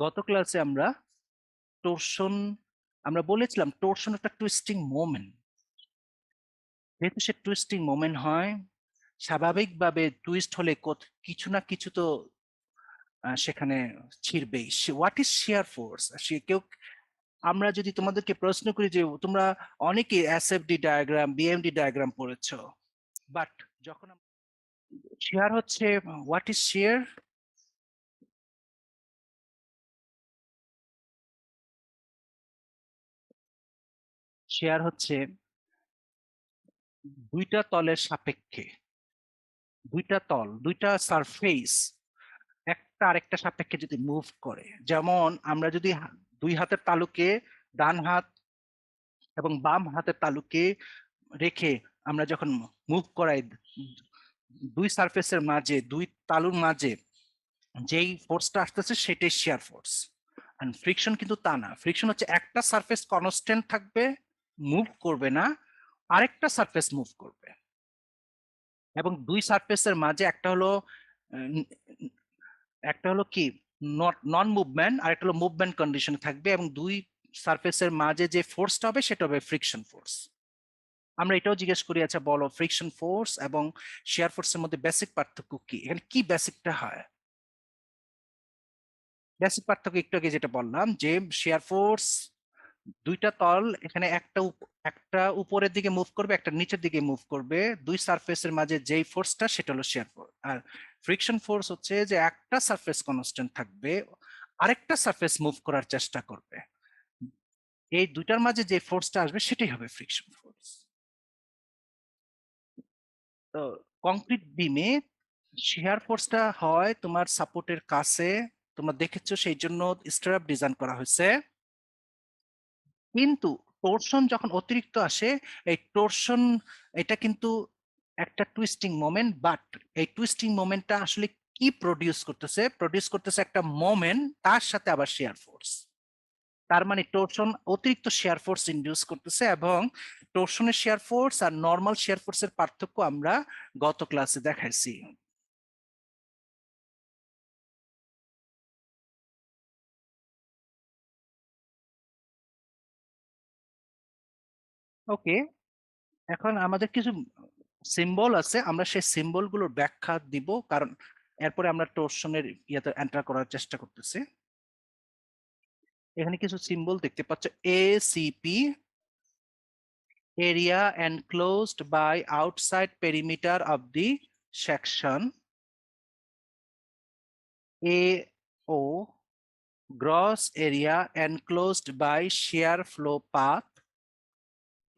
গত ক্লাসে আমরা টরশন বলেছিলাম টরশন একটা টুইস্টিং মোমেন্ট। যেহেতু সে টুইস্টিং মোমেন্ট হয়, স্বাভাবিকভাবে টুইস্ট হলে কিছু না কিছু তো সেখানে ছিড়বেই। What is shear force? সে কেউ আমরা যদি তোমাদেরকে প্রশ্ন করি যে তোমরা অনেকে এসএফডি ডায়াগ্রাম, বিএমডি ডায়াগ্রাম পড়েছো, বাট যখন শিয়ার হচ্ছে, হোয়াট ইজ শিয়ার? শিয়ার হচ্ছে দুইটা তলের সাপেক্ষে, দুইটা তল, দুইটা সারফেস একটা আরেকটা সাপেক্ষে যদি মুভ করে। যেমন আমরা যদি দুই হাতের তালুকে ডান হাত এবং বাম হাতের তালুকে রেখে আমরা যখন মুভ করাই, দুই সারফেসের মাঝে, দুই তালুর মাঝে যেই ফোর্সটা আসতেছে সেটাই শিয়ার ফোর্স। এন্ড ফ্রিকশন কিন্তু তা না। ফ্রিকশন হচ্ছে একটা সারফেস কনস্ট্যান্ট থাকবে, মুভ করবে না, আরেকটা সারফেস মুভ করবে। এবং দুই সারফেসের মাঝে একটা হলো কি নন মুভমেন্ট, আর একটা হলো মুভমেন্ট কন্ডিশন থাকবে, এবং দুই সারফেসের মাঝে যে ফোর্সটা হবে সেটা হবে ফ্রিকশন ফোর্স। আমরা এটাও জিজ্ঞেস করি, আচ্ছা বলো ফ্রিকশন ফোর্স এবং শিয়ার ফোর্সের মধ্যে বেসিক পার্থক্য কি? এখানে কি বেসিকটা হয়? বেসিক পার্থক্য একটু আগে যেটা বললাম, যে শিয়ার ফোর্স দুইটা তল, এখানে একটা উপরের দিকে মুভ করবে, একটা নিচের দিকে মুভ করবে, দুই সারফেসের মাঝে যেই ফোর্সটা সেটা হলো শিয়ার ফোর্স। আর ফ্রিকশন ফোর্স হচ্ছে যে একটা সারফেস কনস্ট্যান্ট থাকবে, আরেকটা সারফেস মুভ করার চেষ্টা করবে, এই দুইটার মাঝে যে ফোর্সটা আসবে সেটাই হবে ফ্রিকশন ফোর্স। তো কংক্রিট বিমে শিয়ার ফোর্সটা হয় তোমার সাপোর্টের কাছে, তোমরা দেখেছো, সেই জন্য স্ট্রাপ ডিজাইন করা হয়েছে। কিন্তু টরশন যখন অতিরিক্ত আসে, এই টরশন এটা কিন্তু একটা টুইস্টিং মোমেন্ট, বাট এই টুইস্টিং মোমেন্টটা আসলে কি প্রডিউস করতেছে? প্রডিউস করতেছে একটা মোমেন্ট, তার সাথে আবার শিয়ার ফোর্স। তার মানে টরশন অতিরিক্ত শেয়ার ফোর্স ইনডিউস করতেছে, এবং টরশনের শেয়ার ফোর্স আর নর্মাল শেয়ার ফোর্সের পার্থক্য আমরা গত ক্লাসে দেখাইছি। ওকে, এখন আমাদের কিছু সিম্বল আছে, আমরা সেই সিম্বল গুলোর ব্যাখ্যা দিব, কারণ এরপরে আমরা টরশনের ইয়াতে এন্টার করার চেষ্টা করতেছি। এখানে কিছু সিম্বল দেখতে পাচ্ছ, ACP, area enclosed by outside perimeter of the section. AO, gross area enclosed by shear flow path,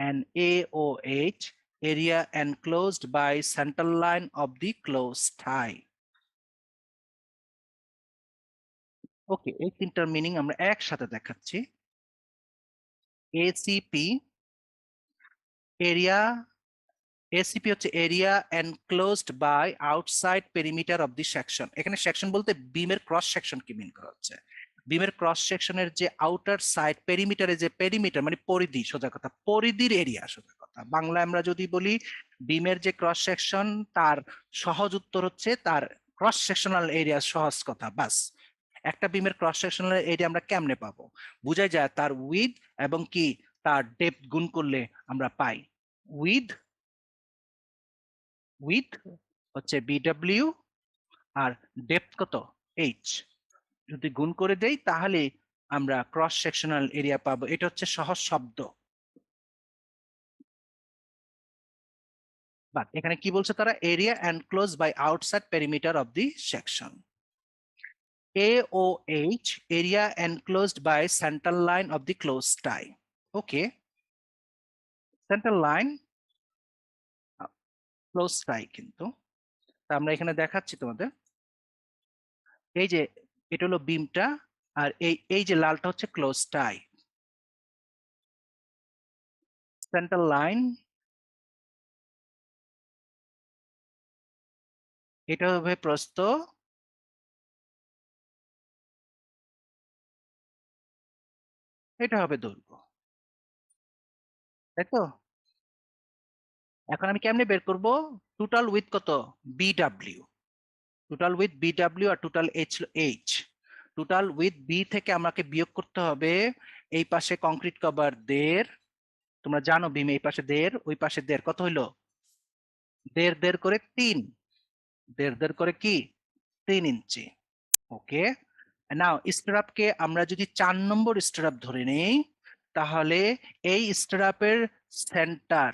and AOH, area enclosed by central line of the closed tie. Okay, এই তিনটার meaning আমরা একসাথে দেখাচ্ছি। ACP, area, ACP হচ্ছে area enclosed by outside perimeter of the section. এখানে section বলতে বিমের cross section কি মিন করা হচ্ছে? বিমের ক্রস সেকশনের যে আউটার সাইড পেরিমিটারে, যে পেরিমিটার মানে পরিধি, সোজা কথা পরিধির এরিয়া, সোজা কথা বাংলায় আমরা যদি বলি বিমের যে ক্রস সেকশন, তার সহজ উত্তর হচ্ছে তার ক্রস সেকশনাল এরিয়া। সহজ কথা, বাস। একটা বিমের ক্রস সেকশনাল এরিয়া আমরা কেমনে পাবো? বুঝাই যায় তার উইথ এবং কি তার ডেপথ গুণ করলে আমরা পাই। উইথ উইথ হচ্ছে বিডব্লিউ, আর ডেপথ কত? এইচ। যদি গুণ করে দেই তাহলে আমরা ক্রস সেকশনাল এরিয়া পাবো। এটা হচ্ছে সহজ শব্দ। বাট এখানে কি বলছে তারা? Area enclose by outside perimeter of the section. AOH, area enclosed by central line of the closed tie. Okay, central line closed tie কিন্তু আমরা এখানে দেখাচ্ছি তোমাদের। এই যে এটা হলো বিমটা, আর এই এই যে লালটা হচ্ছে ক্লোজ টাই। সেন্ট্রাল লাইন, এটা হবে প্রস্থ, এটা হবে দৈর্ঘ্য, তাই তো? এখন আমি কেমনে বের করব? টোটাল উইথ কত? বিডব্লিউ। টোটাল উইথ বিডব্লিউ আর total H H. Total width B থেকে আমাকে বিয়োগ করতে হবে এই পাশে কংক্রিট কভার 1.5, তোমরা জানো বিম এই পাশে 1.5 ওই পাশে 1.5, কত হইলো 1.5 করে 3, 1.5 করে কি 3 ইঞ্চি। ওকে, নাও স্ট্রাপকে আমরা যদি 4 নম্বর স্ট্রাপ ধরে নেই, তাহলে এই স্ট্রাপের সেন্টার,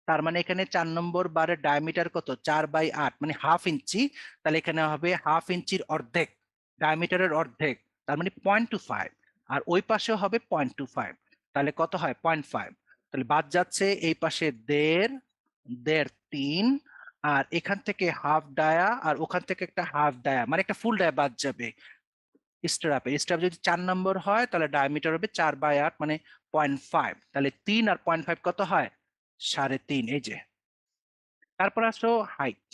তার মানে এখানে 4 নম্বর বারের ডায়ামিটার কত 4/8 মানে 1/2 ইঞ্চি, তাহলে এখানে হবে 1/2 ইঞ্চির অর্ধেক, ডায়ামিটারের অর্ধেক, তার মানে 0.25, আর ওই পাশেও হবে 0.25, তাহলে কত হয় 0.5, তাহলে বাদ যাচ্ছে এই পাশে 1.5, 1.5, 3, আর এখান থেকে হাফ ডায়া আর ওখান থেকে একটা হাফ ডায়া মানে একটা ফুল ডায়া বাদ যাবে। স্ট্রাপ যদি 4 নম্বর হয় তাহলে ডায়ামিটার হবে 4/8 মানে 0.5, তাহলে 3 আর 0.5 কত হয় 3.5, এই যে। তারপর আসো হাইট,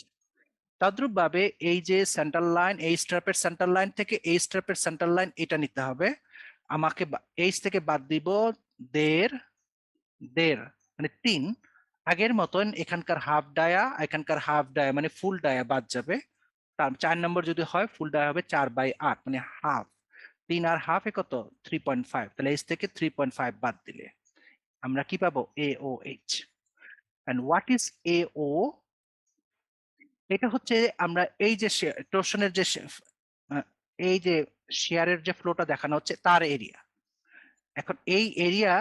তদ্রুপ ভাবে এই যে সেন্টার লাইন, এই স্ট্রাপের সেন্টার লাইন থেকে এই স্ট্রাপের সেন্টার লাইন এটা নিতে হবে আমাকে, এইচ থেকে বাদ দিব 1.5, 1.5 মানে 3, আগের মতন এখানকার হাফ ডায়া এখানকার হাফ ডায়া মানে ফুল ডায়া বাদ যাবে, তার 4 নম্বর যদি হয় ফুল ডায়া হবে 4/8 মানে হাফ, 3 আর হাফে কত 3.5, তাহলে এইচ থেকে 3.5 বাদ দিলে আমরা কি পাবো AOH। And what is AO? এটা হচ্ছে আমরা এই যে টোরশনের যে এই যে শেয়ারের যে ফ্লোটা দেখানো হচ্ছে তার এরিয়া। এখন এই এরিয়া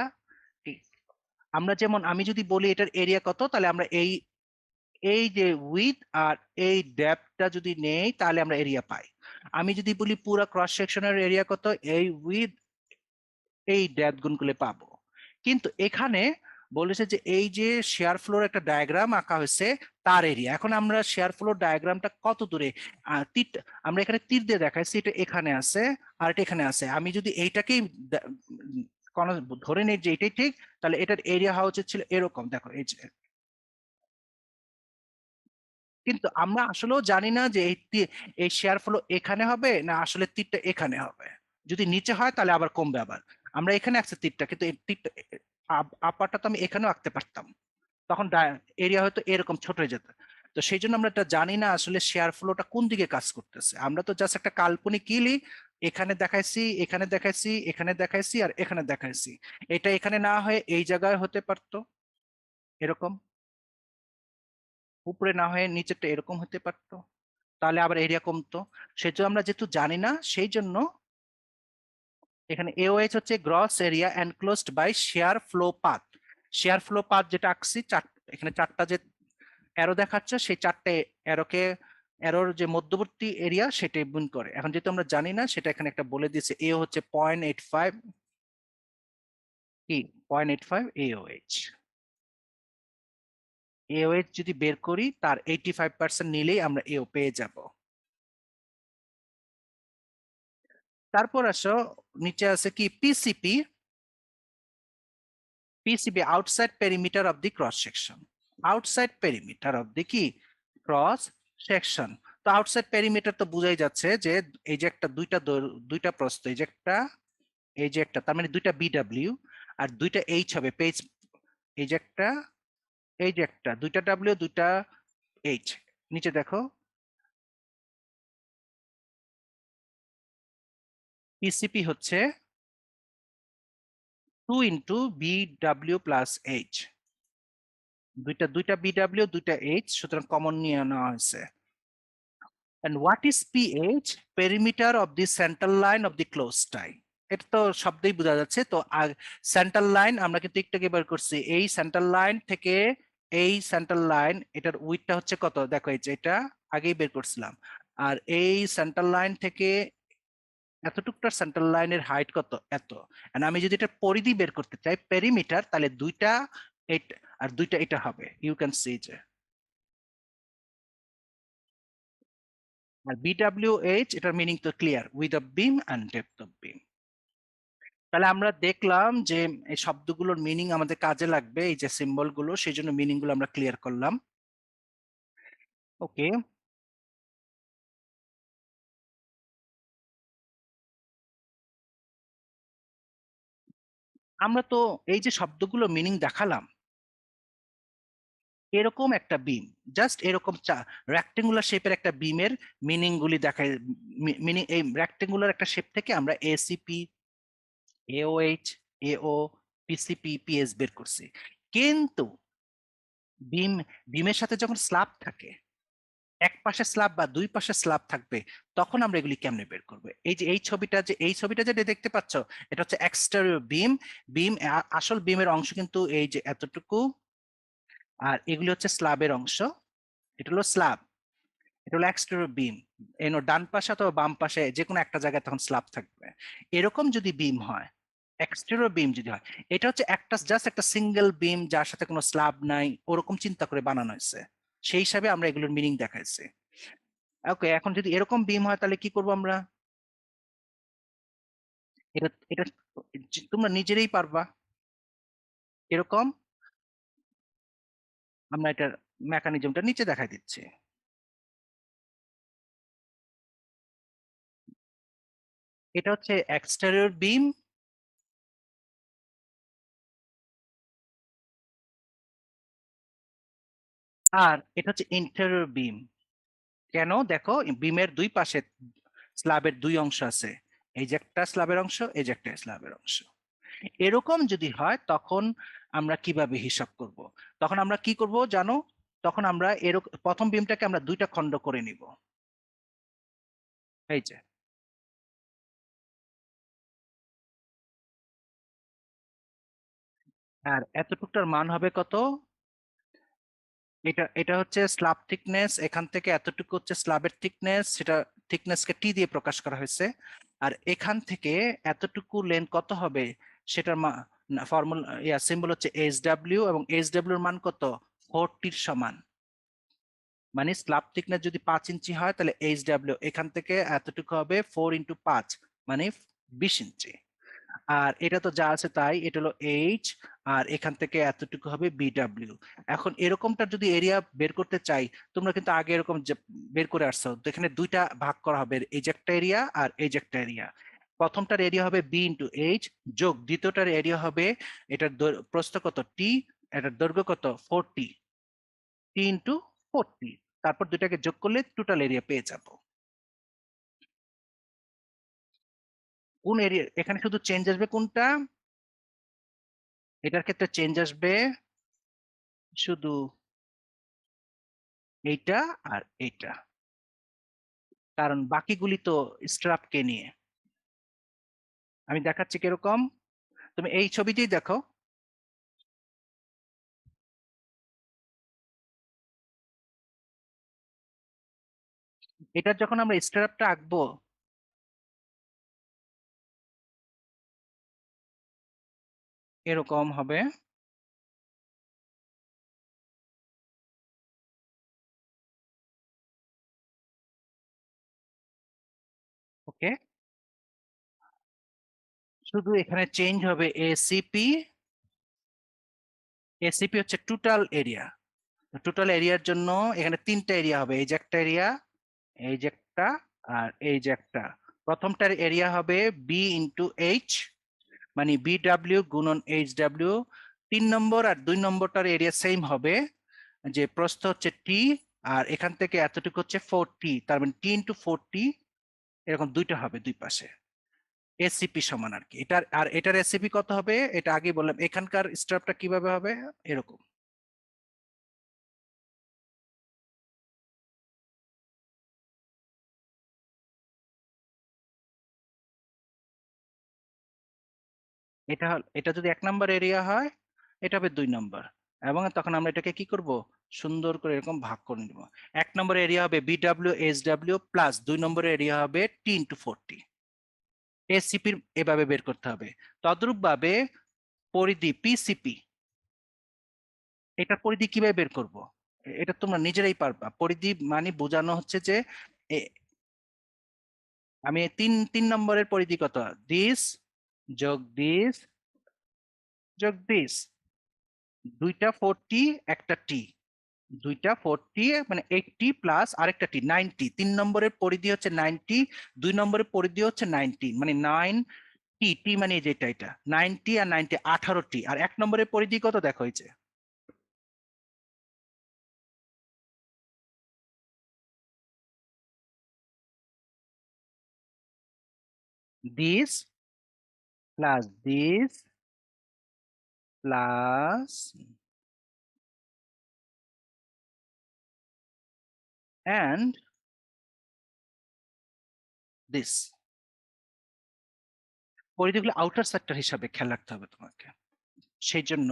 আমরা যেমন আমি যদি বলি এটার এরিয়া কত, তাহলে আমরা এই এই যে উইথ আর এই ডেপথটা যদি নেই তাহলে আমরা এরিয়া পাই। আমি যদি বলি পুরো ক্রস সেকশনের এরিয়া কত, এই উইথ এই ডেপথ গুণ করলে পাবো। কিন্তু এখানে বলেছে যে এই যে শেয়ার ফ্লোর একটা ডায়াগ্রাম আঁকা হয়েছে তার এরিয়া। এখন আমরা শেয়ার ফ্লোর ডায়াগ্রামটা কত দূরে, তীর আমরা এখানে তীর দিয়ে দেখাইছি, এটা এখানে আছে আর এটা এখানে আছে, আমি যদি এইটাকেই ধরে নেই যে এটাই ঠিক, তাহলে এটার এরিয়া হওয়া উচিত ছিল এরকম, দেখো এই যে। কিন্তু আমরা আসলেও জানি না যে এই শেয়ার ফ্লো এখানে হবে না আসলে তীরটা এখানে হবে। যদি নিচে হয় তাহলে আবার কমবে, আবার আমরা এখানে আঁকছি তীরটা, কিন্তু এই তীরটা আপারটা তো আমি এখানেও আঁকতে পারতাম, তখন এরিয়া হয়তো এরকম ছোট হয়ে যেত। তো সেই জন্য আমরা এটা জানি না আসলে শেয়ার ফ্লোটা কোন দিকে কাজ করতেছে, আমরা তো জাস্ট একটা কাল্পনিক ইলি এখানে দেখাইছি এখানে দেখাইছি এখানে দেখাইছি আর এখানে দেখাইছি, এটা এখানে না হয়ে এই জায়গায় হতে পারতো এরকম, উপরে না হয়ে নিচেরটা এরকম হতে পারতো, তাহলে আবার এরিয়া কমতো। সেজন্য আমরা যেহেতু জানি না সেই জন্য এখানে AOH হচ্ছে gross area enclosed by shear flow path. Shear flow path যেটা আঁকছি এখানে 4টা যে অ্যারো দেখাচ্ছে সেই 4টে অ্যারোকে, অ্যারোর যে মধ্যবর্তী এরিয়া সেটাই গুণ করে। এখন যেহেতু আমরা জানি না সেটা এখানে একটা বলে দিয়েছে, এ হচ্ছে 0.85, কি 0.85 AOH। AOH যদি বের করি তার 85% নিলেই আমরা AO পেয়ে যাব। তারপর আসো নিচে আছে কি PCP, PCB outside perimeter of the cross section, outside perimeter of the কি ক্রস সেকশন। তো আউটসাইড পেরিমিটার তো বুঝাই যাচ্ছে যে এই যে একটা দুইটা প্রস্থ, এই যে একটা এই যে একটা, তার মানে দুইটা BW আর দুইটা H হবে পেজ, এই যে একটা এই যে একটা, দুইটা W দুইটা H। নিচে দেখো PCP হচ্ছে 2 ইন্টু BW প্লাস H, দুইটা দুইটা BW দুইটা H, সুতরাং কমন নিয়ে নেওয়া হয়েছে। And what is PH? Perimeter of the central line of the closed tie. এটা তো শব্দেই বোঝা যাচ্ছে। তো সেন্ট্রাল লাইন আমরা কিন্তু একটু আগে বের করছি, এই সেন্ট্রাল লাইন থেকে এই সেন্ট্রাল লাইন এটার উইডথটা হচ্ছে কত, দেখো এই যে এটা আগেই বের করছিলাম, আর এই সেন্ট্রাল লাইন থেকে এতটুকটার সেন্ট্রাল লাইনের হাইট কত এত। And আমি যদি এটা পরিধি বের করতে চাই পেরিমিটার, তাহলে দুইটা এটা আর দুইটা এটা হবে, ইউ ক্যান সি যে। আর BWH এটার মিনিং তো clear, width of beam and depth of beam. তাহলে আমরা দেখলাম যে এই শব্দগুলোর মিনিং আমাদের কাজে লাগবে, এই যে সিম্বল গুলো, সেই জন্য মিনিং গুলো আমরা ক্লিয়ার করলাম। ওকে, আমরা তো এই যে শব্দগুলো মিনিং দেখালাম, এরকম একটা বিম, জাস্ট এরকম রেক্টেঙ্গুলার শেপের একটা বিমের মিনিং গুলি দেখায়। মিনিং এই রেক্টেঙ্গুলার একটা শেপ থেকে আমরা এসিপি, এওএইচ, এও, পিসিপি, পিএস বের করছি। কিন্তু বিম বিমের সাথে যখন স্ল্যাব থাকে, এক পাশে স্ল্যাব বা দুই পাশে স্ল্যাব থাকবে, তখন আমরা এগুলি কেমনে বের করবো? এই যে এই ছবিটা যেটা দেখতে পাচ্ছ, এটা হচ্ছে এক্সটেরিয়র বিম। বিম আসল বিমের অংশ কিন্তু এই যে এতটুকু, আর এগুলি হচ্ছে স্ল্যাবের অংশ। এটা হলো স্ল্যাব, এটা হলো এক্সটেরিয়র বিম। এনো ডান পাশে অথবা বাম পাশে যে কোনো একটা জায়গায় তখন স্ল্যাব থাকবে। এরকম যদি বিম হয়, এক্সটেরিয়র বিম যদি হয়, এটা হচ্ছে একটা জাস্ট একটা সিঙ্গেল বিম যার সাথে কোনো স্ল্যাব নাই, ওরকম চিন্তা করে বানানো হয়েছে। সেই হিসাবে আমরা এগুলোর মিনিং দেখাইছি। ওকে, এখন যদি এরকম বিম হয় তাহলে কি করবো আমরা? এটা এটা তোমরা নিজেরাই পারবা। এরকম আমরা এটার মেকানিজমটা নিচে দেখাই দিচ্ছি। এটা হচ্ছে এক্সটেরিয়র বিম, আর এটা হচ্ছে ইন্টেরিয়র বিম। কেন দেখো, বিমের দুই পাশে স্ল্যাবের দুই অংশ আছে, এই যে একটা স্ল্যাবের অংশ, এই যে একটা স্ল্যাবের অংশ। এরকম যদি হয় তখন আমরা কিভাবে হিসাব করব? তখন আমরা কি করব জানো? তখন আমরা এরকম প্রথম বিমটাকে আমরা দুইটা খণ্ড করে নিব। এই যে, আর এতটুকটার মান হবে কত? এটা এটা হচ্ছে স্ল্যাব থিকনেস, এখান থেকে এতটুকু হচ্ছে স্ল্যাবের থিকনেস, সেটা থিকনেসকে টি দিয়ে প্রকাশ করা হয়েছে। আর এখান থেকে এতটুকু লেন্থ কত হবে, সেটার ফর্মুলা সিম্বল হচ্ছে এইচ ডাব্লিউ, এবং এইচ ডাব্লিউ এর মান কত? 40 সমান। মানে স্ল্যাব থিকনেস যদি 5 ইঞ্চি হয়, তাহলে এইচ ডাব্লিউ এখান থেকে এতটুকু হবে 4 × 5, মানে 20 ইঞ্চি। আর এটা তো যা আছে তাই, এটা হলো এইচ, আর এখান থেকে এতটুকু হবে বিডব্লিউ। এখন এরকমটা যদি এরিয়া বের করতে চাই, তোমরা কিন্তু আগে এরকম বের করে আসছো, তো এখানে দুইটা ভাগ করা হবে, এই যে একটা এরিয়া আর এই যে একটা এরিয়া। প্রথমটার এরিয়া হবে বি ইন্টু এইচ, যোগ দ্বিতীয়টার এরিয়া হবে, এটার প্রস্থ কত টি, এটার দৈর্ঘ্য কত 40, টি ইন্টু 40। তারপর দুটাকে যোগ করলে টোটাল এরিয়া পেয়ে যাবো। কোন এরিয়া এখানে শুধু চেঞ্জ আসবে কোনটা? এটার ক্ষেত্রে চেঞ্জ আসবে শুধু এইটা আর এইটা, কারণ বাকিগুলি তো স্ট্রাপকে নিয়ে। আমি দেখাচ্ছি কিরকম, তুমি এই ছবিতেই দেখো। এটা যখন আমরা স্ট্রাপটা আঁকবো, এরকম হবে। ওকে, শুধু এখানে চেঞ্জ হবে এসিপি। এসিপি হচ্ছে টোটাল এরিয়া। টোটাল এরিয়ার জন্য এখানে তিনটা এরিয়া হবে, এই যে একটা এরিয়া, এই যে একটা, আর এই যে একটা। প্রথমটার এরিয়া হবে বি ইন্টু এইচ, মানে বি ডাব্লিউ গুণন এইচ ডাব্লিউ। 3 নম্বর আর 2 নম্বরটার এরিয়া সেম হবে, যে প্রস্থ হচ্ছে টি, আর এখান থেকে এতটুকু হচ্ছে 40, তার মানে টি ইন্টু 40, এরকম দুইটা হবে দুই পাশে। এসিপি সমান আর কি এটার, আর এটার এসিপি কত হবে এটা আগে বললাম। এখানকার স্ট্রাপটা কিভাবে হবে, এরকম। এটা যদি 1 নম্বর এরিয়া হয়, এটা হবে 2 নম্বর। এবং তখন আমরা এটাকে কি করব, সুন্দর করে এরকম ভাগ করে নিব। 1 নম্বর এরিয়া হবে বিডব্লিউ এইচ ডাব্লিউ, প্লাস 2 নম্বরের এরিয়া হবে টি ইন্টু 40। এসিপির এভাবে বের করতে হবে। তদ্রূপ ভাবে পরিধি পিসিপি, এটা পরিধি কিভাবে বের করব? এটা তোমরা নিজেরাই পারবা। পরিধি মানে বোঝানো হচ্ছে যে এ- আমি 3 নম্বরের পরিধি কত, দিস যোগ দিস যোগ দিস, দুইটা 40, একটা টি, দুইটা 40 মানে 80 প্লাস আরেকটা টি 90। 3 নম্বরের পরিধি হচ্ছে 90, 2 নম্বরের পরিধি হচ্ছে 90, মানে 9 টি। টি মানে এই যেটা, এটা 90 আর 90 18 টি। আর 1 নম্বরের পরিধি কত দেখো, এই যে this plus this plus and this পরিধিগুলো আউটার সেক্টর হিসাবে খেয়াল রাখতে হবে তোমাকে। সেই জন্য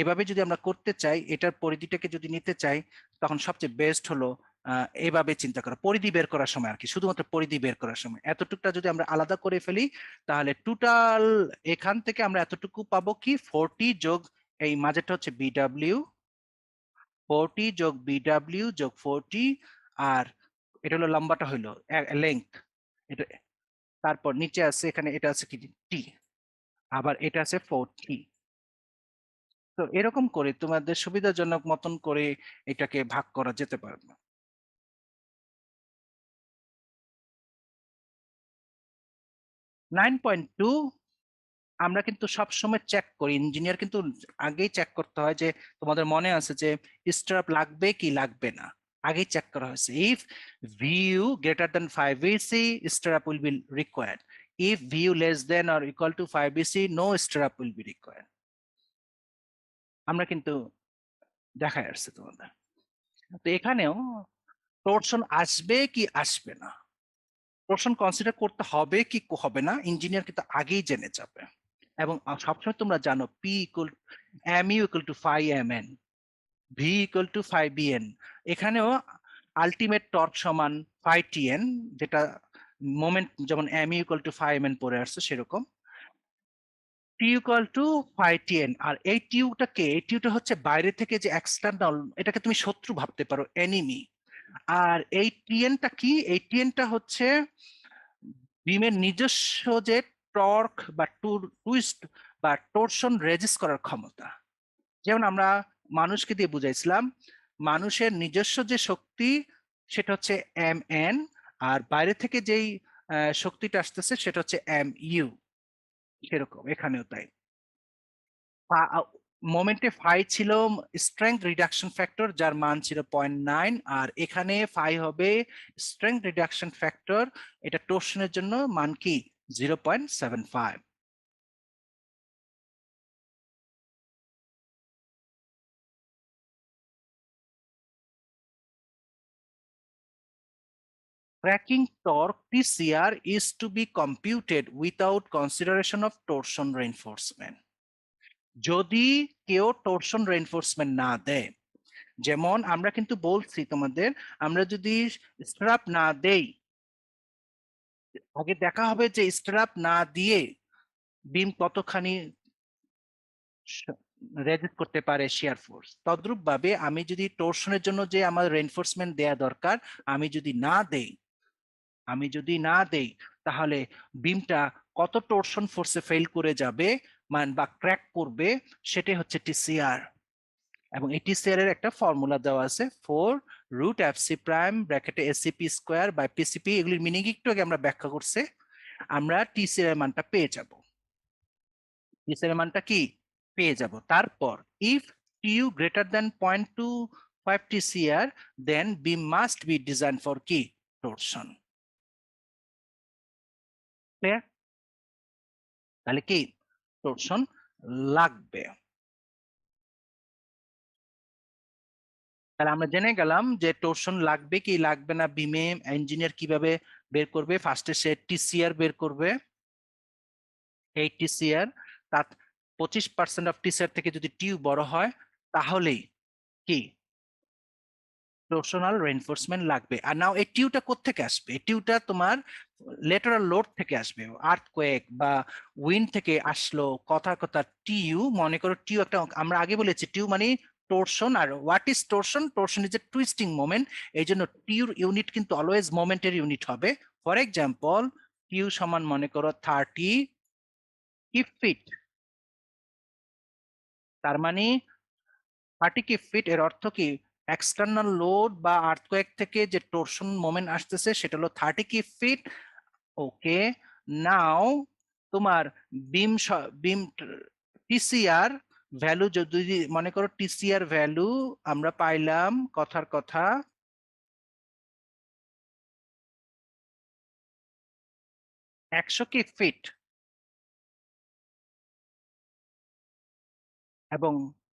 এভাবে যদি আমরা করতে চাই, এটার পরিধিটাকে যদি নিতে চাই, তখন সবচেয়ে বেস্ট হলো এভাবে চিন্তা করা, পরিধি বের করার সময় আর কি, শুধুমাত্র পরিধি বের করার সময় এতটুকটা যদি আমরা আলাদা করে ফেলি, তাহলে টোটাল এখান থেকে আমরা এতটুকু পাবো কি 40 যোগ এই মাঝেটা হচ্ছে বিডব্লিউ, 40 যোগ বিডব্লিউ যোগ 40, আর এটা হলো লম্বাটা হইলো লেংথ এটা, তারপর নিচে আছে এখানে এটা আছে কি টি, আবার এটা আছে 40। তো এরকম করে তোমাদের সুবিধাজনক মতন করে এটাকে ভাগ করা যেতে পারবে। 9.2 আমরা কিন্তু সব সময় চেক করি, ইঞ্জিনিয়ার কিন্তু আগেই চেক করতে হয় যে তোমাদের মনে আছে যে স্ট্রাপ লাগবে কি লাগবে না, আগেই চেক করা হয়েছে। If view greater than 5 EC strap will be required, if view less than or equal to 5 EC no strap will be required. আমরা কিন্তু দেখাই আসছে তোমাদের। তো এখানেও টর্শন আসবে কি আসবে না, টর্শন কনসিডার করতে হবে কি হবে না, ইঞ্জিনিয়ার কিন্তু আগেই জেনে যাবে। এবং সবসময় তোমরা জানো P equal M U equal to phi M N, V equal to phi B N. এখানেও আলটিমেট টর্ক সমান ফাই টি এন, যেটা মোমেন্ট যেমন M U equal to phi M N পড়ে আসছে সেরকম T equal to phi T N. আর এই টিউটাকে, এই টিউটা হচ্ছে বাইরে থেকে যে এক্সটার্নাল, এটাকে তুমি শত্রু ভাবতে পারো, এনিমি। আর এই টিএনটা কি, এই টিএনটা হচ্ছে বিমের নিজস্ব যে টর্ক বা টুইস্ট বা টোরশন রেজিস্ট করার ক্ষমতা। যেমন আমরা মানুষকে দিয়ে বুঝাইছিলাম, মানুষের নিজস্ব যে শক্তি সেটা হচ্ছে এম এন, আর বাইরে থেকে যেই শক্তিটা আসতেছে সেটা হচ্ছে এম ইউ। সেরকম এখানেও তাই, মোমেন্টে ফাই ছিল স্ট্রেংথ রিডাকশন ফ্যাক্টর যার মান ছিল 0.9, আর এখানে ফাই হবে স্ট্রেংথ রিডাকশন ফ্যাক্টর, এটা টোরশনের জন্য মান কি 0.75। Cracking torque TCR is to be computed without consideration of torsion reinforcement. যদি কেউ torsion reinforcement না দেয়, যেমন আমরা কিন্তু বলছি তোমাদের, আমরা যদি স্ট্রাপ না দেই, আগে দেখা হবে যে স্ট্রাপ না দিয়ে বিম কতখানি রেজিস্ট করতে পারে শিয়ার ফোর্স। তদ্রূপ ভাবে আমি যদি টর্শনের জন্য যে আমার রেইনফোর্সমেন্ট দেয়া দরকার আমি যদি না দেই, তাহলে বিমটা কত টর্শন ফোর্সে ফেল করে যাবে বা ক্র্যাক করবে, সেটাই হচ্ছে টিসিআর। এবং এই টিসিআর এর একটা ফর্মুলা দেওয়া আছে, 4√fc' ব্র্যাকেটে এসিপি স্কোয়ার বাই পিসিপি। এগুলির মিনিং একটু আগে আমরা ব্যাখ্যা করছি। আমরা টিসিআর এর মানটা পেয়ে যাব, টিসিআর এর মানটা কি পেয়ে যাব। তারপর if TU greater than 0.25 TCR then beam must be design for কি টর্শন। ক্লিয়ার? তাহলে কি টর্শন লাগবে। তাহলে আমরা জেনে গেলাম যে টর্শন লাগবে কি লাগবে না বিমে ইঞ্জিনিয়ার কিভাবে বের করবে। ফার্স্টে সে টিসিআর বের করবে, এই টিসিআর তার 25% অফ টিসিআর থেকে যদি টিউ বড় হয় তাহলেই কি টর্শনাল রেইনফোর্সমেন্ট লাগবে। আর নাও এই টিউটা কোত্থেকে আসবে, এই টিউটা তোমার লেটারাল লোড থেকে আসবে, আর্থকোয়েক বা উইন্ড থেকে আসলো। কথা কথা টিউ, মনে করো টিউ একটা, আমরা আগে বলেছি টিউ মানে টর্শন। আর what is torsion? Torsion is a twisting moment. এই জন্য টিউর ইউনিট কিন্তু অলওয়েজ মোমেন্টের ইউনিট হবে। ফর এক্সাম্পল টিউ সমান মনে করো 30 কিপ ফিট, তার মানে 30 কিপ ফিট এর অর্থ কি এক্সটার্নাল লোড বা আর্থকোয়েক থেকে যে টর্শন মোমেন্ট আসতেছে সেটা হলো 30 কিপ ফিট। ওকে, নাও তোমার বিম বিম টিসিআর ভ্যালু যদি মনে করো, টিসিআর ভ্যালু আমরা পাইলাম কথার কথা 100 কি ফিট, এবং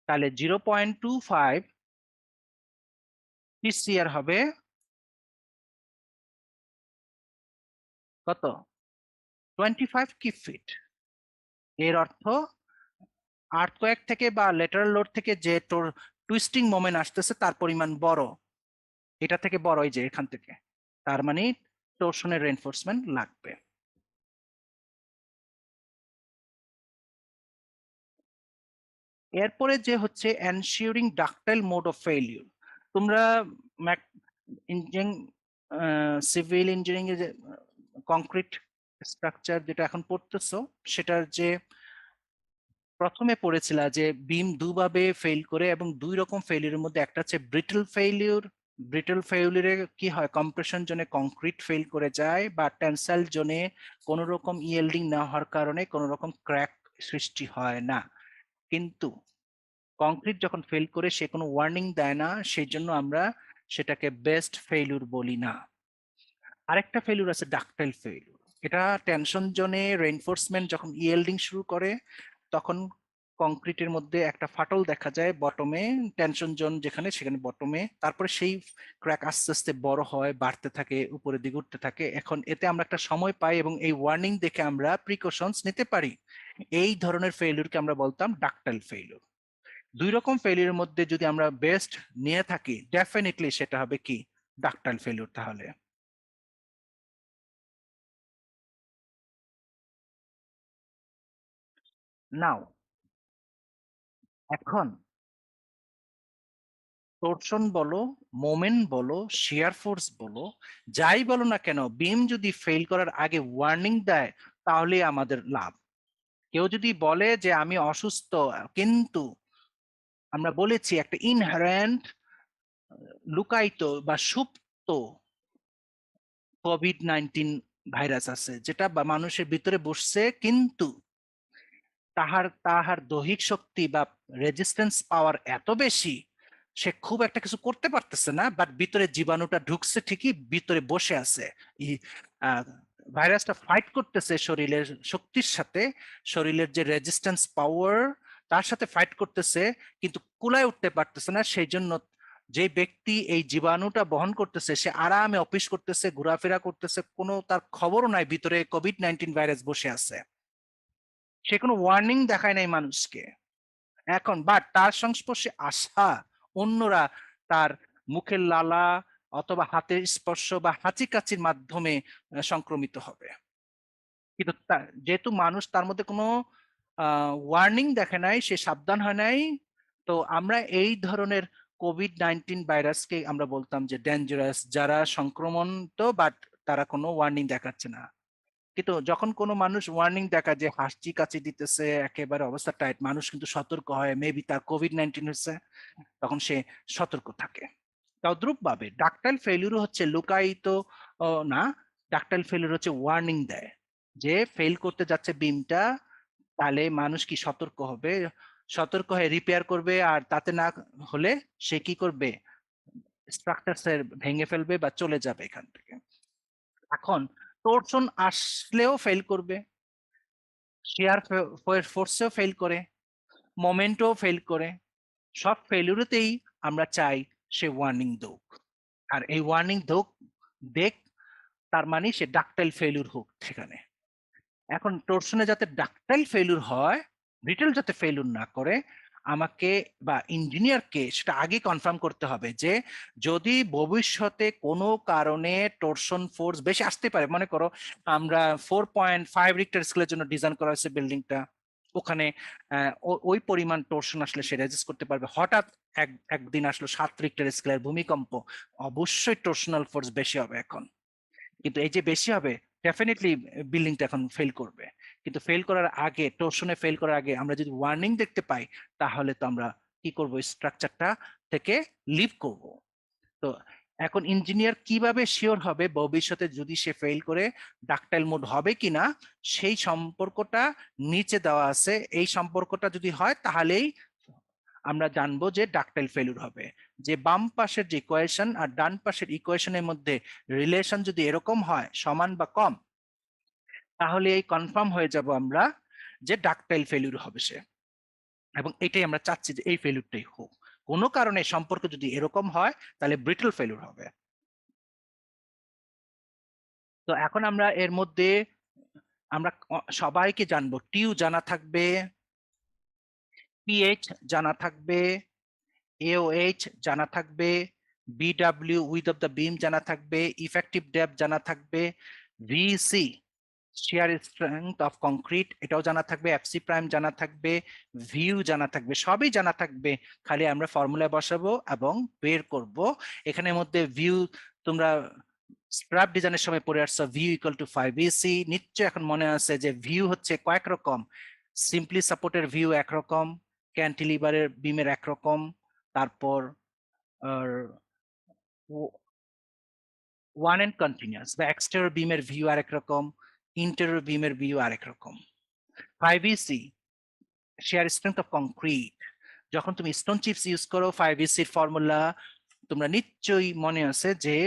তাহলে 0.25 পিসিআর হবে কত, 25 কি ফিট। এর অর্থ আর্থকোয়েক থেকে বা লেটারাল লোড থেকে যে তোর টুইস্টিং মোমেন্ট আসতেছে তার পরিমাণ বড়, এটা থেকে বড়, এই যে এখান থেকে, তার মানে টর্শনের রেইনফোর্সমেন্ট লাগবে। এরপরে যে হচ্ছে ensuring ductile mode of failure. তোমরা ইঞ্জিনিয়ারিং, সিভিল ইঞ্জিনিয়ারিং এর যে কংক্রিট স্ট্রাকচার যেটা এখন পড়তেছো, সেটার যে প্রথমে পড়েছিল যে বিম দুভাবে ফেল করে, এবং দুই রকম ফেলিউরের মধ্যে একটা হচ্ছে ব্রিটল ফেলিউর। ব্রিটল ফেলিউরে কি হয়, কম্প্রেশন জোনে কংক্রিট ফেল করে যায়, বা টেনসাইল জোনে কোনো রকম ইয়েল্ডিং না হওয়ার কারণে কোনো রকম ক্র্যাক সৃষ্টি হয় না। কিন্তু কংক্রিট যখন ফেল করে সে কোনো ওয়ার্নিং দেয় না, সেই জন্য আমরা সেটাকে বেস্ট ফেলিউর বলি না। আরেকটা ফেলিউর আছে ডাকটাইল ফেলিউর। এটা টেনশন জোনে রেইনফোর্সমেন্ট যখন ইয়েল্ডিং শুরু করে, তখন কংক্রিটের মধ্যে একটা ফাটল দেখা যায় বটমে, টেনশন জোন যেখানে সেখানে বটমে, তারপরে সেই ক্র্যাক আস্তে আস্তে বড় হয়, বাড়তে থাকে, উপরে দিকে উঠতে থাকে। এখন এতে আমরা একটা সময় পাই এবং এই ওয়ার্নিং দেখে আমরা প্রিকশনস নিতে পারি। এই ধরনের ফেলিউরকে আমরা বলতাম ডাকটাইল ফেলিউর। দুই রকম ফেলিউরের মধ্যে যদি আমরা বেস্ট নিয়ে থাকি, ডেফিনেটলি সেটা হবে কি, ডাকটাইল ফেলিউর। তাহলে নাও, এখন টর্শন বলো, মোমেন্ট বলো, শিয়ার ফোর্স বলো, যাই বলো না কেন, বিম যদি ফেল করার আগে ওয়ার্নিং দেয় তাহলে আমাদের লাভ। কেউ যদি বলে যে আমি অসুস্থ, কিন্তু আমরা বলেছি একটা ইনহারেন্ট লুকায়িত বা সুপ্ত কোভিড-19 ভাইরাস আছে, যেটা মানুষের ভিতরে বসছে, কিন্তু তাহার তাহার দৈহিক শক্তি বা রেজিস্ট্যান্স পাওয়ার এত বেশি, সে খুব একটা কিছু করতে পারতেছে না, বাট ভিতরে জীবাণুটা ঢুকছে ঠিকই, ভিতরে বসে আছে। ভাইরাসটা ফাইট করতেছে শরীরের শক্তির সাথে, শরীরের যে রেজিস্ট্যান্স পাওয়ার তার সাথে ফাইট করতেছে, কিন্তু কুলায় উঠতে পারতেছে না। সেই জন্য যে ব্যক্তি এই জীবাণুটা বহন করতেছে সে আরামে অফিস করতেছে, ঘোরাফেরা করতেছে, কোনো তার খবরও নাই ভিতরে কোভিড-19 ভাইরাস বসে আছে। সে কোনো ওয়ার্নিং দেখায় নাই মানুষকে। এখন বাট তার সংস্পর্শে আসা অন্যরা তার মুখের লালা অথবা হাতের স্পর্শ বা হাঁচিকাচির মাধ্যমে সংক্রমিত হবে। কিন্তু যেহেতু মানুষ তার মধ্যে কোনো ওয়ার্নিং দেখে নাই, সে সাবধান হয় নাই, তো আমরা এই ধরনের কোভিড-19 ভাইরাসকে আমরা বলতাম যে ডেঞ্জারাস, যারা সংক্রমণ তো, বাট তারা কোনো ওয়ার্নিং দেখাচ্ছে না। কিন্তু যখন কোনো মানুষ ওয়ার্নিং দেখা যে হাসি কাশি দিতেছে, একেবারে অবস্থা টাইট, মানুষ কিন্তু সতর্ক হয়, মেবি তার কোভিড-19 হচ্ছে, তখন সে সতর্ক থাকে। তদ্রুপ ভাবে ডাকটাইল ফেলিউর হচ্ছে লুকায়িত না, ডাকটাইল ফেলিউর হচ্ছে ওয়ার্নিং দেয় যে ফেল করতে যাচ্ছে বিমটা, তাহলে মানুষ কি সতর্ক হবে, সতর্ক হয়ে রিপেয়ার করবে, আর তাতে না হলে সে কি করবে, স্ট্রাকচার ভেঙে ফেলবে বা চলে যাবে এখান থেকে। এখন টর্শন আসলেও ফেল করবে, শেয়ার ফোর্সেও ফেল করে, মোমেন্টও ফেল করে, সব ফেলিউরেতেই আমরা চাই সে ওয়ার্নিং দোক। আর এই ওয়ার্নিং দোক দেখ, তার মানে সে ডাকটাইল ফেলিউর হোক সেখানে। এখন টর্শনে যাতে ডাকটাইল ফেলিউর হয়, ব্রিটেল যাতে ফেলিউর না করে, আমাকে বা ইঞ্জিনিয়ারকে সেটা আগে কনফার্ম করতে হবে যে যদি ভবিষ্যতে কোনো কারণে টর্শন ফোর্স বেশি আসতে পারে, মনে করো আমরা 4.5 রিক্টার স্কেলের জন্য ডিজাইন করা হয়েছে বিল্ডিংটা, ওখানে ওই পরিমাণ টর্শন আসলে সে রেজিস্ট করতে পারবে। হঠাৎ একদিন আসলো 7 রিক্টার স্কেলের ভূমিকম্প, অবশ্যই টর্শনাল ফোর্স বেশি হবে এখন। কিন্তু এই যে বেশি হবে, ডেফিনেটলি বিল্ডিংটা এখন ফেল করবে। কিন্তু ফেল করার আগে, টর্শনে ফেল করার আগে আমরা যদি ওয়ার্নিং দেখতে পাই, তাহলে তো আমরা কি করব, স্ট্রাকচারটা থেকে লিভ করব। তো এখন ইঞ্জিনিয়ার কিভাবে শিওর হবে ভবিষ্যতে যদি সে ফেল করে ডাকটাইল মোড হবে কিনা, সেই সম্পর্কটা নিচে দেওয়া আছে। এই সম্পর্কটা যদি হয় তাহলেই আমরা জানবো যে ডাকটাইল ফেলিউর হবে। যে বাম পাশের যে ইকুয়েশন আর ডান পাশের ইকুয়েশনের মধ্যে রিলেশন যদি এরকম হয়, সমান বা কম, তাহলে এই কনফার্ম হয়ে যাব আমরা যে ডাকটাইল ফেলিউর হবে সে, এবং এটাই আমরা চাচ্ছি যে এই ফেলিউরটাই হোক। কোনো কারণে সম্পর্ক যদি এরকম হয় তাহলে ব্রিটল ফেলিউর হবে। তো এখন আমরা এর মধ্যে আমরা সবাইকে জানবো, টিউ জানা থাকবে, পিএইচ জানা থাকবে, এওএইচ জানা থাকবে, বিডব্লিউ উইথ অফ দ্য বিম জানা থাকবে, ইফেক্টিভ ডেপথ জানা থাকবে, VC shear strength of concrete এটাও জানা থাকবে, এফসি প্রাইম জানা থাকবে, ভিউ জানা থাকবে, সবই জানা থাকবে। খালি আমরা ফর্মুলায় বসাবো এবং বের করব। এখানের মধ্যে ভিউ তোমরা স্ক্র্যাপ ডিজাইনের সময় পড়ে আসছো, ভিউ ইকুয়াল টু 5 নিশ্চয় এখন মনে আছে যে ভিউ হচ্ছে কয়েক রকম। সিম্পলি সাপোর্টের ভিউ একরকম, ক্যান্টিলিভারের বিমের একরকম, তারপর ওয়ান এন্ড কন্টিনিউয়াস বা এক্সটেরিয়র বিমের ভিউ আরেক রকম, ইন্টেরিয়র বিমের ভিউ আরেক রকম। 5EC share strength of concrete, যখন তুমি স্টোন চিপস ইউজ করো 5EC এর ফর্মুলা তোমরা নিশ্চয়ই মনে আছে যে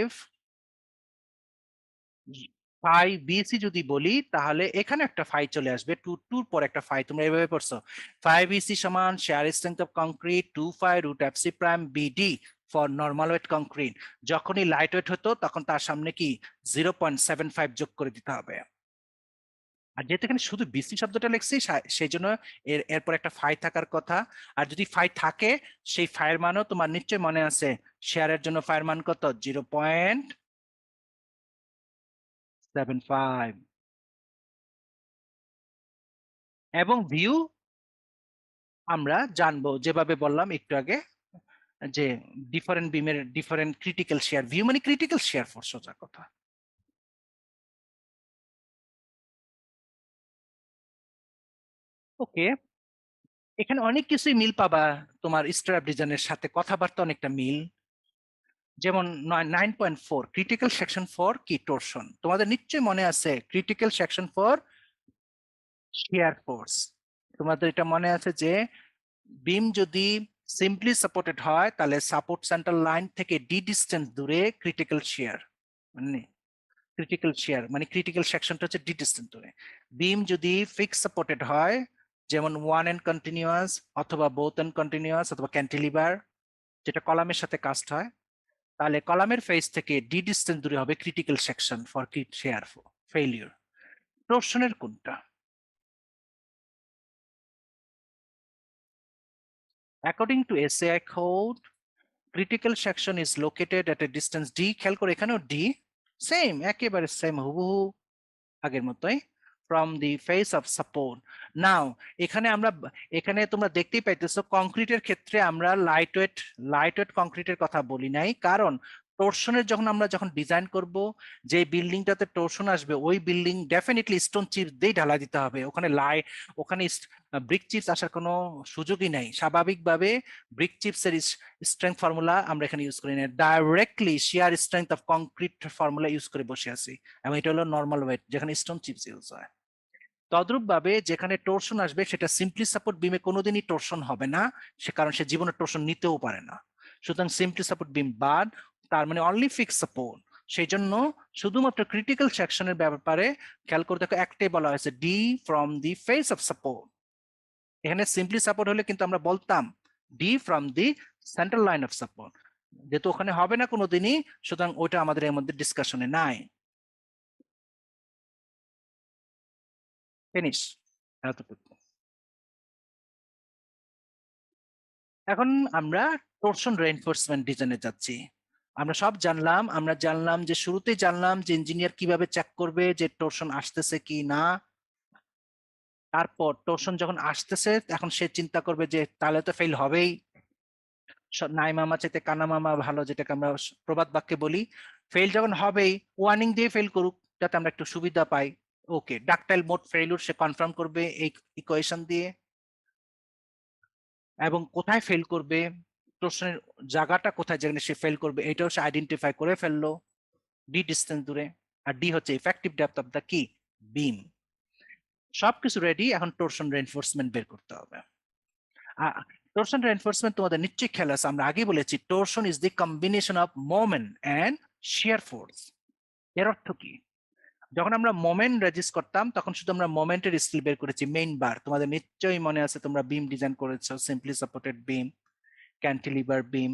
5BC যদি বলি তাহলে এখানে একটা ফাই চলে আসবে, টুর পর একটা ফাই, তোমরা এভাবে পড়ছো 5EC সমান share strength of concrete 2 √ FC prime BD for normal wait concrete. যখনই লাইট ওয়েট হতো তখন তার সামনে কি 0.75 যোগ করে দিতে হবে। আর যেহেতু এখানে শুধু বিসি শব্দটা লিখছি সেই জন্য এরপর একটা ফাই থাকার কথা। আর যদি ফাই থাকে সেই ফাইয়ের মানও তোমার নিশ্চয় মনে আছে, শেয়ারের জন্য ফাইয়ের মান কত 0.75, এবং ভিউ আমরা জানবো যেভাবে বললাম একটু আগে যে ডিফারেন্ট বিমের ডিফারেন্ট ক্রিটিক্যাল শেয়ার, ভিউ মানে ক্রিটিক্যাল শেয়ার ফোর্স সোজা কথা। ওকে, এখানে অনেক কিছুই মিল পাবা, তোমার স্ট্র্যাপ ডিজাইনের সাথে কথাবার্তা অনেকটা মিল। যেমন 9.4 ক্রিটিক্যাল সেকশন ফর কি টরশন, তোমাদের নিশ্চয়ই মনে আছে critical section for shear force. তোমাদের এটা মনে আছে যে বিম যদি সিম্পলি সাপোর্টেড হয় তাহলে সাপোর্ট সেন্টার লাইন থেকে ডি ডিস্টেন্স দূরে ক্রিটিক্যাল শিয়ার, মানে ক্রিটিক্যাল শিয়ার মানে ক্রিটিক্যাল সেকশনটা হচ্ছে ডি ডিস্টেন্স দূরে। বিম যদি ফিক্স সাপোর্টেড হয় যেমন ওয়ান এন্ড কন্টিনিউয়াস অথবা বোথ এন্ড কন্টিনিউয়াস অথবা ক্যান্টিলিভার যেটা কলামের সাথে কাস্ট হয়, তাহলে কলামের ফেস থেকে ডি ডিস্টেন্স দূরে হবে critical section for shear failure. টরশনের কোনটা? According to SAI code critical section is located at a distance D, খেয়াল করে এখানেও ডি সেম, একেবারে সেম হুবহু আগের মতোই, from the face of support. Now এখানে আমরা এখানে তোমরা দেখতেই পাইতেছো কংক্রিটের ক্ষেত্রে আমরা লাইট ওয়েট কংক্রিটের কথা বলি নাই, কারণ টরশনের যখন ডিজাইন করব যে বিল্ডিংটাতে টরশন আসবে ওই বিল্ডিং ডেফিনেটলি স্টোন চিপস দিয়ে ঢালা দিতে হবে। ওখানে ব্রিক চিপস আসার কোনো সুযোগই নাই। স্বাভাবিকভাবে ব্রিক চিপস এর স্ট্রেংথ ফর্মুলা আমরা এখানে ইউজ করি না, directly shear strength of concrete formula use করে বসে আছি, এবং এটা হলো নর্মাল ওয়েট যেখানে স্টোন চিপস ইউজ হয়। তদ্রূপ ভাবে যেখানে টর্শন আসবে সেটা সিম্পলি সাপোর্ট বিমে কোনোদিনই টর্শন হবে না, সে কারণ সে জীবনে টর্শন নিতেও পারে না। সুতরাং সিম্পলি সাপোর্ট বিম বাদ, তার মানে অনলি ফিক্স সাপোর্ট। সেই জন্য শুধুমাত্র ক্রিটিক্যাল সেকশনের ব্যাপারে খেয়াল করে দেখো একটাই বলা হয়েছে D from the face of support. এখানে সিম্পলি সাপোর্ট হলে কিন্তু আমরা বলতাম D from the central line of support, যেহেতু ওখানে হবে না কোনোদিনই সুতরাং ওইটা আমাদের এর মধ্যে ডিসকাশনে নাই। ফিনিশ, এতটুকু। এখন আমরা টরশন রেইনফোর্সমেন্ট ডিজাইনে যাচ্ছি। আমরা জানলাম যে শুরুতেই জানলাম যে ইঞ্জিনিয়ার কিভাবে চেক করবে যে টরশন আসতেছে কি না। তারপর টরশন যখন আসতেছে এখন সে চিন্তা করবে যে তাহলে তো ফেল হবেই, নাই মামা চাইতে কানা মামা ভালো, যেটাকে আমরা প্রবাদ বাক্যে বলি। ফেল যখন হবেই ওয়ার্নিং দিয়ে ফেল করুক যাতে আমরা একটু সুবিধা পাই। ওকে, ডাকটাইল মোড ফেইলিউর সে কনফার্ম করবে এই ইকুয়েশন দিয়ে, এবং কোথায় ফেল করবে প্রশ্নের জায়গাটা কোথায় যেখানে সে ফেল করবে এটাও সে আইডেন্টিফাই করে ফেললো ডি ডিস্টেন্স দূরে। আর ডি হচ্ছে ইফেক্টিভ ডেপথ অফ দ্য কি বিম। সবকিছু রেডি, এখন টরশন রেইনফোর্সমেন্ট বের করতে হবে। টরশন রেইনফোর্সমেন্ট তোমাদের নিশ্চয়ই খেয়াল আছে, আমরা আগে বলেছি torsion is the combination of moment and shear force. এর অর্থ কি? যখন আমরা মোমেন্ট রেজিস্ট করতাম তখন শুধু আমরা মোমেন্টের স্কিল বের করেছি মেইন বার। তোমাদের নিশ্চয়ই মনে আছে তোমরা বিম ডিজাইন করেছো, সিম্পলি সাপোর্টেড বিম, ক্যান্টিলিভার বিম,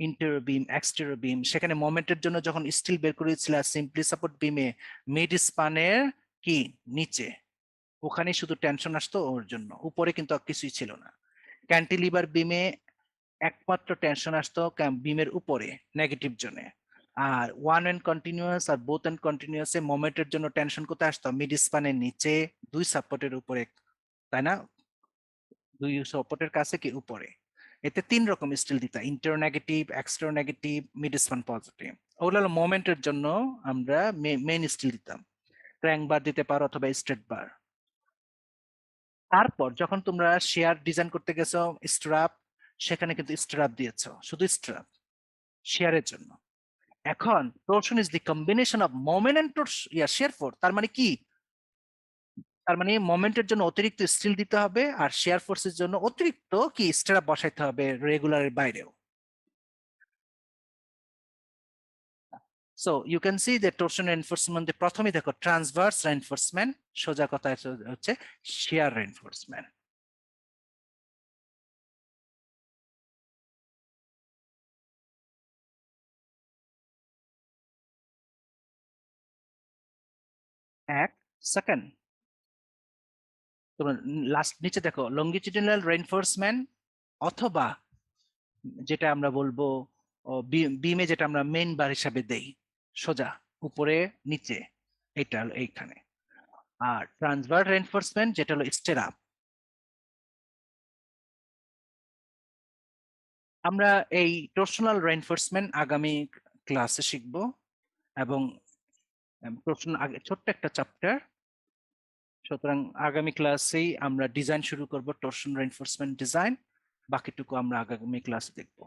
ইন্টেরিয়র বিম, এক্সটেরিয়র বিম। সেখানে মোমেন্টের জন্য যখন স্টিল বের করেছিল সিম্পলি সাপোর্ট বিমে মিড স্পানের কি নিচে, ওখানে শুধু টেনশন আসতো ওর জন্য, উপরে কিন্তু আর কিছুই ছিল না। ক্যান্টিলিভার বিমে একমাত্র টেনশন আসতো বিমের উপরে নেগেটিভ জোনে। আর ওয়ান এন্ড কন্টিনিউয়াস আর বোথ এন্ড কন্টিনিউয়াস এ মোমেন্টের জন্য টেনশন কোথায় আসতো? মিড স্পানের নিচে, দুই সাপোর্টের উপরে, তাই না? দুই সাপোর্টের কাছে কি উপরে। এতে তিন রকম স্টিল দিতা, inter negative, এক্সটার negative, mid span positive. ওগুলো হলো মোমেন্টের জন্য আমরা মেইন স্টিল দিতাম। ক্র্যাঙ্ক বার দিতে পারো অথবা স্ট্রেট বার। তারপর যখন তোমরা শেয়ার ডিজাইন করতে গেছো স্ট্রাপ, সেখানে কিন্তু স্ট্রাপ দিয়েছো, শুধু স্ট্রাপ শেয়ারের জন্য। এখন torsion is the combination of moment and shear force. তার মানে কি? তার মানে মোমেন্টের জন্য অতিরিক্ত স্টিল দিতে হবে আর শেয়ার ফোর্সের জন্য অতিরিক্ত কি স্ট্রাপ বসাইতে হবে রেগুলারের বাইরেও। সো ইউ ক্যান সি যে টরশন রেইনফোর্সমেন্ট প্রথমেই দেখো ট্রান্সভার্স রেইনফোর্সমেন্ট, সোজা কথা হচ্ছে শেয়ার রেইনফোর্সমেন্ট। এক সেকেন্ড, তোমরা লাস্ট নিচে দেখো লঙ্গিটিউডিনাল রেইনফোর্সমেন্ট, অথবা যেটা আমরা বলবো বিমে যেটা আমরা মেইন বার হিসাবে দেই, সোজা উপরে নিচে, এটা হলো এইখানে। আর ট্রান্সভার্স রেইনফোর্সমেন্ট যেটা হলো স্টেরাপ। আমরা এই টর্শনাল রেইনফোর্সমেন্ট আগামী ক্লাসে শিখব, এবং টর্শন আগে ছোট্ট একটা চ্যাপ্টার। সুতরাং আগামী ক্লাসেই আমরা ডিজাইন শুরু করব, টর্শন রেইনফোর্সমেন্ট ডিজাইন। বাকিটুকু আমরা আগামী ক্লাসে দেখবো।